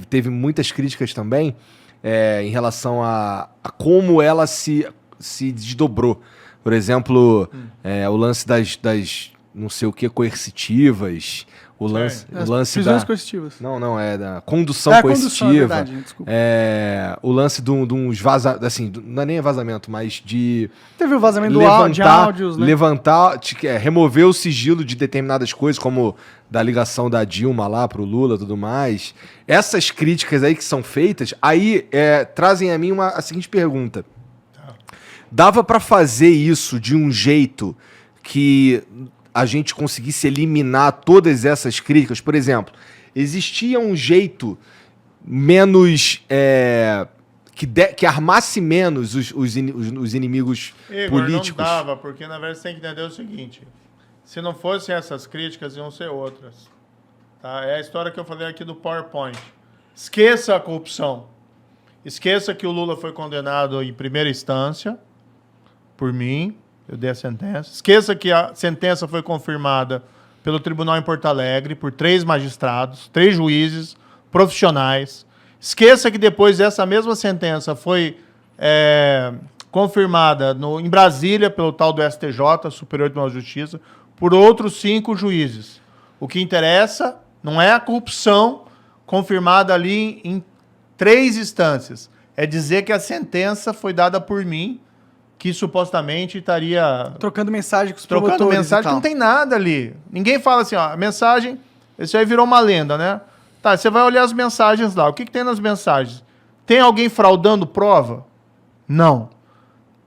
teve muitas críticas também em relação a como ela se desdobrou. Por exemplo, o lance das não sei o que coercitivas, o lance prisões coercitivas. Não, é da condução coercitiva. Condução, é verdade, desculpa. O lance de uns vazamentos, assim, não é nem vazamento, mas de... Teve o vazamento de áudios, né? Remover o sigilo de determinadas coisas, como da ligação da Dilma lá pro Lula e tudo mais. Essas críticas aí que são feitas, aí trazem a mim a seguinte pergunta. Dava pra fazer isso de um jeito que a gente conseguisse eliminar todas essas críticas? Por exemplo, existia um jeito menos... que armasse menos os inimigos políticos? Não dava, porque na verdade você tem que entender o seguinte: se não fossem essas críticas, iam ser outras. Tá? É a história que eu falei aqui do PowerPoint. Esqueça a corrupção. Esqueça que o Lula foi condenado em primeira instância por mim. Eu dei a sentença. Esqueça que a sentença foi confirmada pelo tribunal em Porto Alegre por 3 magistrados, 3 juízes profissionais. Esqueça que depois essa mesma sentença foi confirmada em Brasília pelo tal do STJ, Superior Tribunal de Justiça, por outros 5 juízes. O que interessa não é a corrupção confirmada ali em 3 instâncias. É dizer que a sentença foi dada por mim, que supostamente estaria... Trocando mensagem com os promotores. Trocando mensagem que não tem nada ali. Ninguém fala assim, ó, a mensagem... Isso aí virou uma lenda, né? Tá, você vai olhar as mensagens lá. O que tem nas mensagens? Tem alguém fraudando prova? Não.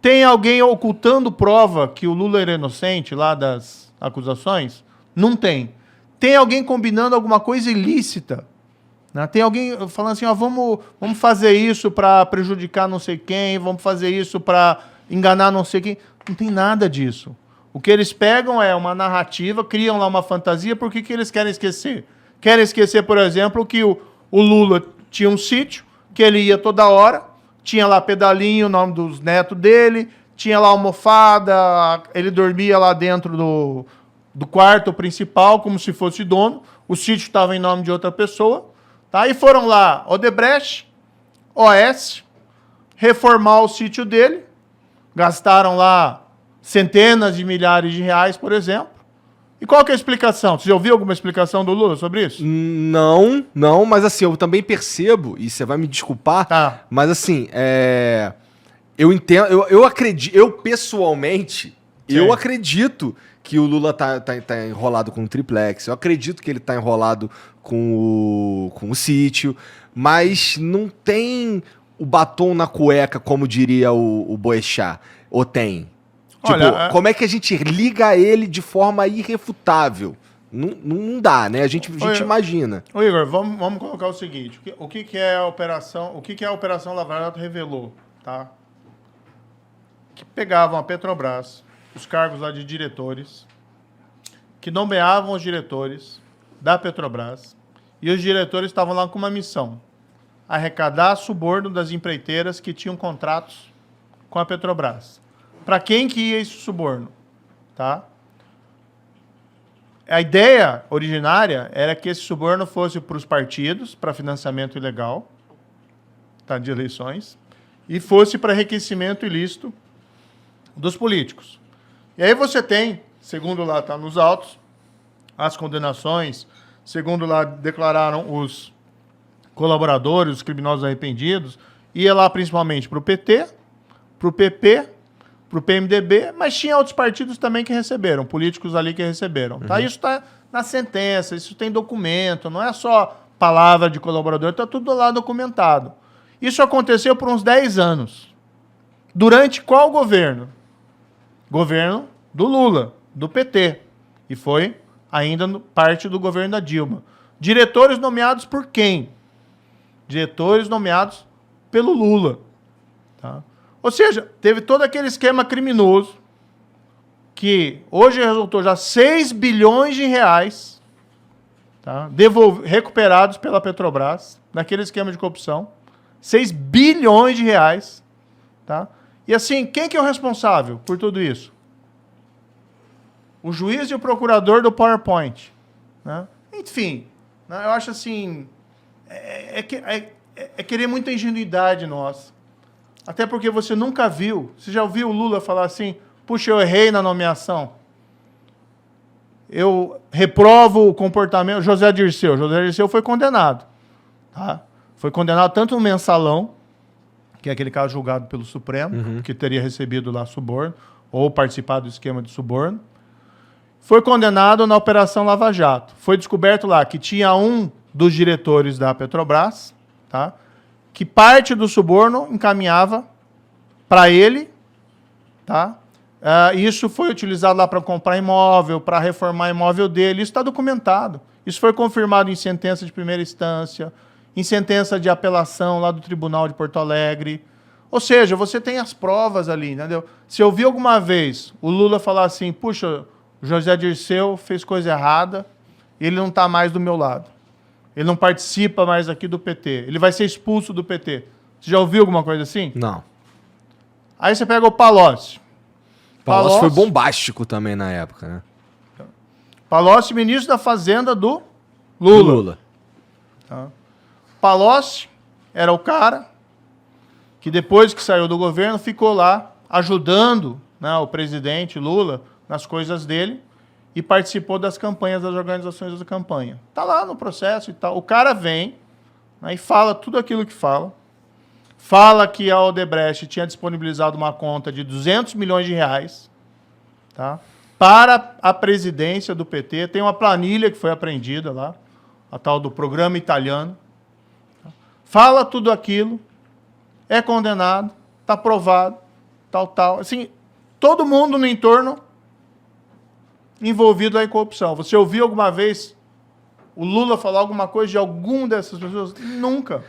Tem alguém ocultando prova que o Lula era inocente lá das acusações? Não tem. Tem alguém combinando alguma coisa ilícita? Né? Tem alguém falando assim, ó, vamos fazer isso para prejudicar não sei quem, vamos fazer isso para enganar não sei quem. Não tem nada disso. O que eles pegam é uma narrativa, criam lá uma fantasia. Por que eles querem esquecer? Querem esquecer, por exemplo, que o Lula tinha um sítio, que ele ia toda hora, tinha lá pedalinho, o nome dos netos dele, tinha lá almofada, ele dormia lá dentro do quarto principal, como se fosse dono. O sítio estava em nome de outra pessoa. Tá? E foram lá Odebrecht, OS, reformar o sítio dele. Gastaram lá centenas de milhares de reais, por exemplo. E qual que é a explicação? Você já ouviu alguma explicação do Lula sobre isso? Não, mas assim, eu também percebo, e você vai me desculpar, mas assim, eu entendo, eu acredito, eu pessoalmente, eu acredito que o Lula tá enrolado com o triplex, eu acredito que ele tá enrolado com o sítio, mas não tem o batom na cueca, como diria o Boechat, ou tem? Tipo, como é que a gente liga ele de forma irrefutável? Não dá, né? A gente imagina. Ô Igor, vamos colocar o seguinte: o que é a operação? O que a Operação Lava Jato revelou, tá? Que pegavam a Petrobras, os cargos lá de diretores, que nomeavam os diretores da Petrobras, e os diretores estavam lá com uma missão: arrecadar suborno das empreiteiras que tinham contratos com a Petrobras. Para quem que ia esse suborno? Tá? A ideia originária era que esse suborno fosse para os partidos, para financiamento ilegal, tá, de eleições, e fosse para enriquecimento ilícito dos políticos. E aí você tem, segundo lá está nos autos, as condenações, segundo lá declararam os colaboradores, os criminosos arrependidos, ia lá principalmente para o PT, para o PP, para o PMDB, mas tinha outros partidos também que receberam, políticos ali que receberam. Tá? Isso está na sentença, isso tem documento, não é só palavra de colaborador, está tudo lá documentado. Isso aconteceu por uns 10 anos. Durante qual governo? Governo do Lula, do PT. E foi ainda parte do governo da Dilma. Diretores nomeados por quem? Diretores nomeados pelo Lula. Tá? Ou seja, teve todo aquele esquema criminoso que hoje resultou já 6 bilhões de reais, tá? Recuperados pela Petrobras, naquele esquema de corrupção. 6 bilhões de reais. Tá? E assim, quem que é o responsável por tudo isso? O juiz e o procurador do PowerPoint. Né? Enfim, né? Eu acho assim... é querer muita ingenuidade nossa. Até porque você nunca viu. Você já ouviu o Lula falar assim, puxa, eu errei na nomeação. Eu reprovo o comportamento... José Dirceu foi condenado. Tá? Foi condenado tanto no mensalão, que é aquele caso julgado pelo Supremo, que teria recebido lá suborno, ou participado do esquema de suborno. Foi condenado na Operação Lava Jato. Foi descoberto lá que tinha um dos diretores da Petrobras, tá? Que parte do suborno encaminhava para ele, tá? Isso foi utilizado lá para comprar imóvel, para reformar imóvel dele. Isso está documentado. Isso foi confirmado em sentença de primeira instância, em sentença de apelação lá do Tribunal de Porto Alegre. Ou seja, você tem as provas ali, entendeu? Se eu vi alguma vez o Lula falar assim, puxa, o José Dirceu fez coisa errada, ele não está mais do meu lado. Ele não participa mais aqui do PT. Ele vai ser expulso do PT. Você já ouviu alguma coisa assim? Não. Aí você pega o Palocci. Palocci foi bombástico também na época, né? Palocci, ministro da Fazenda do Lula. Tá. Palocci era o cara que depois que saiu do governo ficou lá ajudando, né, o presidente Lula nas coisas dele e participou das campanhas, das organizações da campanha. Tá lá no processo e tal. O cara vem, né, e fala tudo aquilo que fala. Fala que a Odebrecht tinha disponibilizado uma conta de 200 milhões de reais, tá, para a presidência do PT. Tem uma planilha que foi apreendida lá, a tal do programa italiano. Fala tudo aquilo, é condenado, está provado, tal. Assim, todo mundo no entorno envolvido em corrupção. Você ouviu alguma vez o Lula falar alguma coisa de algum dessas pessoas? Nunca.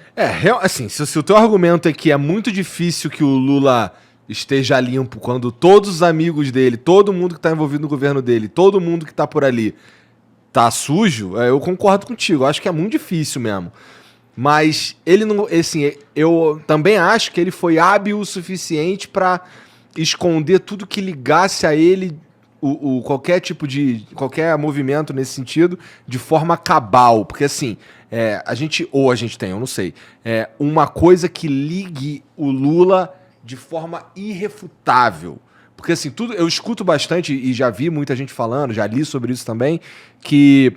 Assim, se o teu argumento é que é muito difícil que o Lula esteja limpo quando todos os amigos dele, todo mundo que está envolvido no governo dele, todo mundo que está por ali tá sujo, eu concordo contigo. Eu acho que é muito difícil mesmo. Mas ele não... Assim, eu também acho que ele foi hábil o suficiente para esconder tudo que ligasse a ele qualquer tipo de... qualquer movimento nesse sentido de forma cabal. Porque assim, a gente tem, eu não sei, uma coisa que ligue o Lula de forma irrefutável. Porque assim, eu escuto bastante e já vi muita gente falando, já li sobre isso também, que...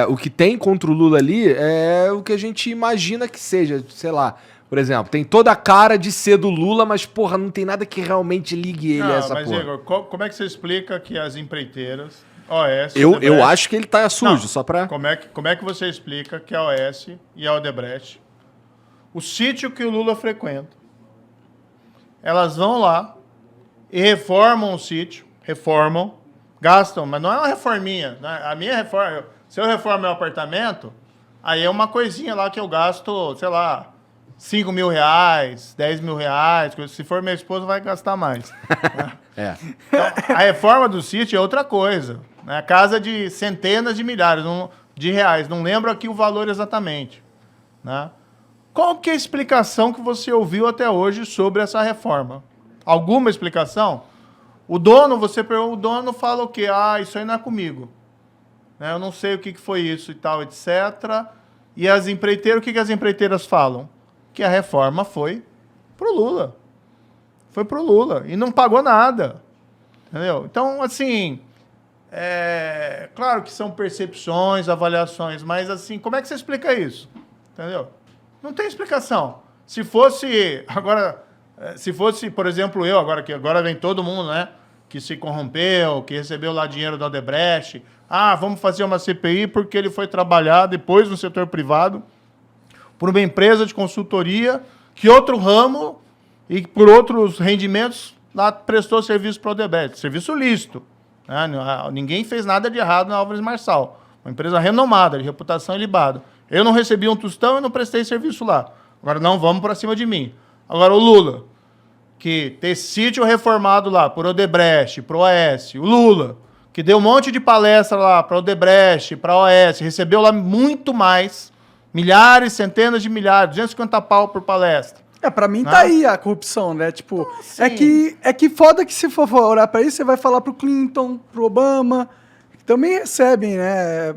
o que tem contra o Lula ali é o que a gente imagina que seja, sei lá. Por exemplo, tem toda a cara de ser do Lula, mas, porra, não tem nada que realmente ligue ele a essa porra. Mas, Igor, como é que você explica que as empreiteiras, OAS... Eu acho que ele tá sujo, só pra... Como é que você explica que a OAS e a Odebrecht, o sítio que o Lula frequenta, elas vão lá e reformam o sítio, gastam, mas não é uma reforminha. Né? A minha reforma... Se eu reformo meu apartamento, aí é uma coisinha lá que eu gasto, sei lá, 5 mil reais, 10 mil reais. Se for minha esposa, vai gastar mais. Né? Então, a reforma do sítio é outra coisa. Né? Casa de centenas de milhares de reais. Não lembro aqui o valor exatamente. Né? Qual que é a explicação que você ouviu até hoje sobre essa reforma? Alguma explicação? O dono fala o quê? Isso aí não é comigo. Eu não sei o que foi isso e tal, etc. E as empreiteiras, o que as empreiteiras falam? Que a reforma foi pro Lula. Foi pro Lula. E não pagou nada. Entendeu? Então, assim, claro que são percepções, avaliações, mas, assim, como é que você explica isso? Entendeu? Não tem explicação. Se fosse, por exemplo, que agora vem todo mundo, né? Que se corrompeu, que recebeu lá dinheiro da Odebrecht. Vamos fazer uma CPI porque ele foi trabalhar depois no setor privado por uma empresa de consultoria que outro ramo e por outros rendimentos lá prestou serviço para o Odebrecht. Serviço lícito. Né? Ninguém fez nada de errado na Álvares Marçal. Uma empresa renomada, de reputação ilibada. Eu não recebi um tostão e não prestei serviço lá. Agora não vamos para cima de mim. Agora o Lula, que tem sítio reformado lá por Odebrecht, pro OAS, o Lula, que deu um monte de palestra lá para Odebrecht, para OAS, recebeu lá muito mais, milhares, centenas de milhares, 250 pau por palestra. Pra mim tá aí a corrupção, né? Tipo, assim, é que foda que se for olhar pra isso, você vai falar pro Clinton, pro Obama, que também recebem, né?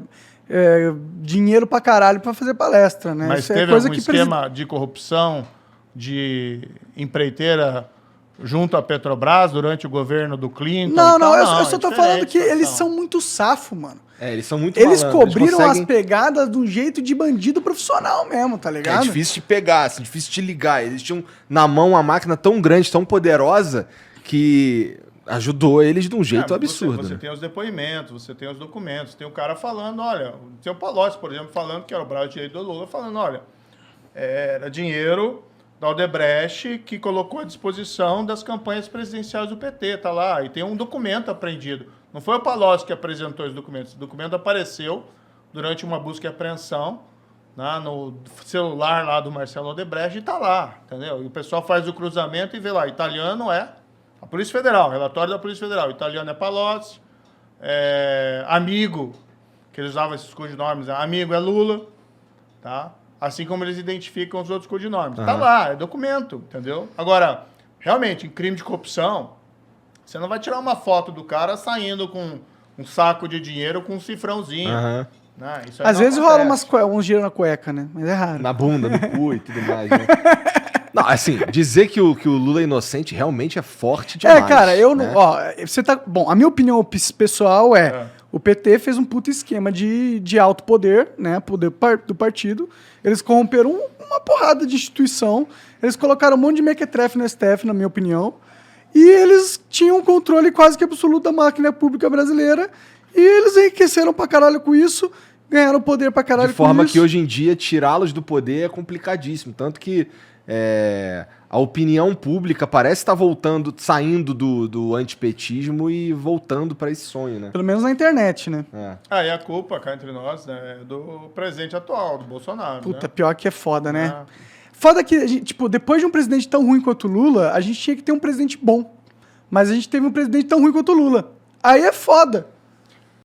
dinheiro pra caralho pra fazer palestra, né? Mas isso teve é coisa algum que esquema de corrupção, de empreiteira junto à Petrobras durante o governo do Clinton? Não, eu só tô falando que eles são muito safo, mano. Eles são muito Eles malandros, cobriram conseguem... as pegadas de um jeito de bandido profissional mesmo, tá ligado? É difícil de pegar, assim, difícil de ligar. Eles tinham na mão uma máquina tão grande, tão poderosa, que ajudou eles de um jeito absurdo. Você tem os depoimentos, você tem os documentos, tem o cara falando, olha, tem o Palocci, por exemplo, falando que era o braço direito do Lula, falando, olha, era dinheiro da Odebrecht que colocou à disposição das campanhas presidenciais do PT, tá lá, e tem um documento apreendido. Não foi o Palocci que apresentou esse documento apareceu durante uma busca e apreensão, né, no celular lá do Marcelo Odebrecht e tá lá, entendeu? E o pessoal faz o cruzamento e vê lá, italiano é a Polícia Federal, relatório da Polícia Federal, italiano é Palocci, amigo, que eles usavam esses codinomes, amigo é Lula, tá? Assim como eles identificam os outros codinomes. Tá lá, é documento, entendeu? Agora, realmente, em crime de corrupção, você não vai tirar uma foto do cara saindo com um saco de dinheiro com um cifrãozinho. Né? Isso aí às vezes rola uns dinheiro na cueca, né? Mas é raro. Na bunda, no cu e tudo mais, né? Não, assim, dizer que o Lula é inocente realmente é forte demais. Cara, eu não... né? Ó, você tá... Bom, a minha opinião pessoal o PT fez um puto esquema de alto poder, né? Poder do partido. Eles corromperam uma porrada de instituição. Eles colocaram um monte de mequetrefe no STF, na minha opinião. E eles tinham um controle quase que absoluto da máquina pública brasileira. E eles enriqueceram pra caralho com isso. Ganharam poder pra caralho com isso. De forma que hoje em dia tirá-los do poder é complicadíssimo. Tanto que a opinião pública parece estar voltando, saindo do antipetismo e voltando para esse sonho, né? Pelo menos na internet, né? E a culpa, cá entre nós, né, é do presidente atual, do Bolsonaro. Puta, pior que é foda, né? Foda que, a gente, tipo, depois de um presidente tão ruim quanto o Lula, a gente tinha que ter um presidente bom. Mas a gente teve um presidente tão ruim quanto o Lula. Aí é foda.